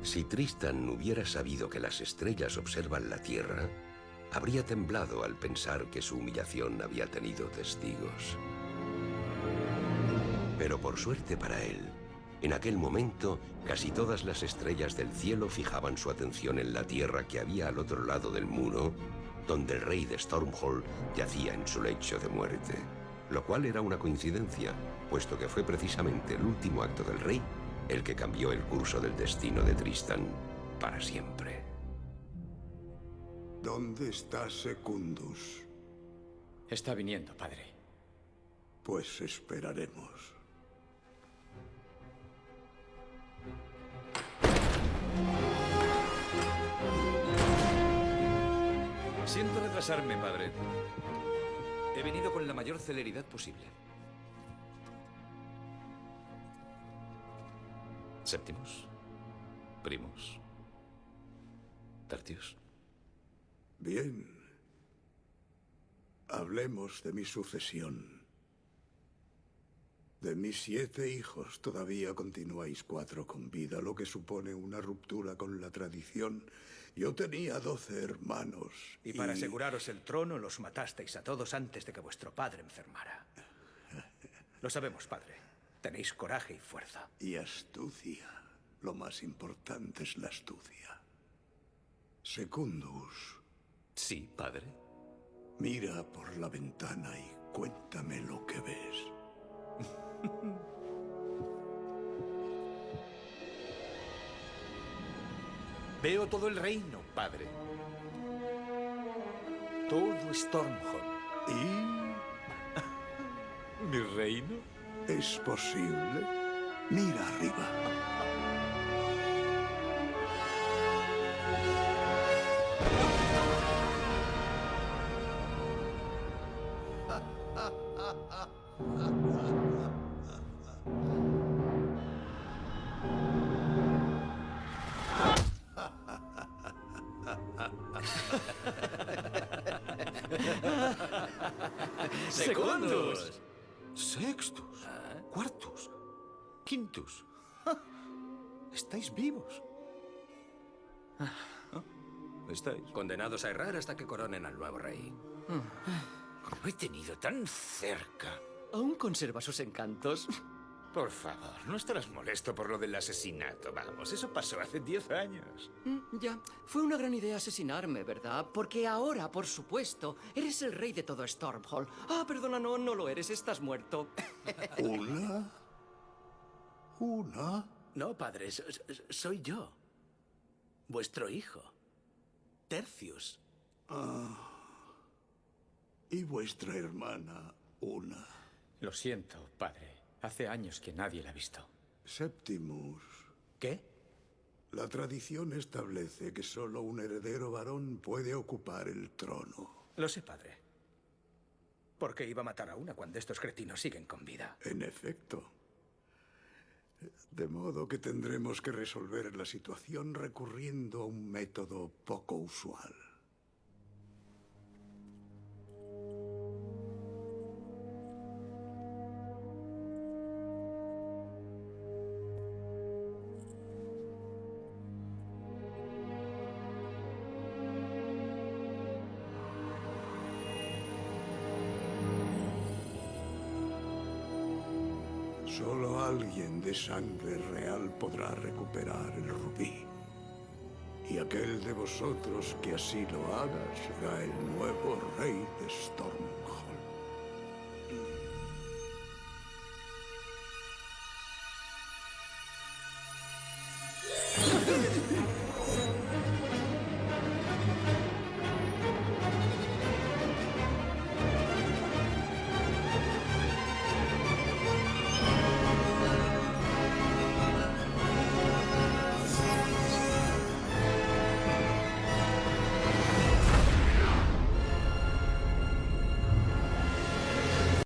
Si Tristan hubiera sabido que las estrellas observan la Tierra, habría temblado al pensar que su humillación había tenido testigos. Pero por suerte para él, en aquel momento, casi todas las estrellas del cielo fijaban su atención en la Tierra que había al otro lado del muro, donde el rey de Stormhold yacía en su lecho de muerte. Lo cual era una coincidencia, puesto que fue precisamente el último acto del rey el que cambió el curso del destino de Tristan para siempre. ¿Dónde está Secundus? Está viniendo, padre. Pues esperaremos. Siento retrasarme, padre. He venido con la mayor celeridad posible. Séptimos, primos, tercios. Bien. Hablemos de mi sucesión. De mis 7 hijos, todavía continuáis 4 con vida, lo que supone una ruptura con la tradición. Yo tenía 12 hermanos. Y para aseguraros el trono, los matasteis a todos antes de que vuestro padre enfermara. Lo sabemos, padre. Tenéis coraje y fuerza. Y astucia. Lo más importante es la astucia. Secundus. Sí, padre. Mira por la ventana y cuéntame lo que ves. Veo todo el reino, padre. Todo Stormhold. ¿Y ¿Mi reino? es posible? Mira arriba. ¡Secundus! Sextus. Cuartus. Quintus. Estáis vivos. ¿Estáis? Condenados a errar hasta que coronen al nuevo rey. Lo he tenido tan cerca. ¿Aún conserva sus encantos? Por favor, no estarás molesto por lo del asesinato. Vamos, eso pasó hace 10 años. Ya, fue una gran idea asesinarme, ¿verdad? Porque ahora, por supuesto, eres el rey de todo Stormhold. Ah, perdona, no lo eres, estás muerto. ¿Una? ¿Una? No, padre, soy yo. Vuestro hijo. Tercius. ¿Y vuestra hermana, una? Lo siento, padre. Hace años que nadie la ha visto. Septimus. ¿Qué? La tradición establece que solo un heredero varón puede ocupar el trono. Lo sé, padre. ¿Por qué iba a matar a una cuando estos cretinos siguen con vida? En efecto. De modo que tendremos que resolver la situación recurriendo a un método poco usual. Solo alguien de sangre real podrá recuperar el rubí. Y aquel de vosotros que así lo haga será el nuevo rey de Stormhold.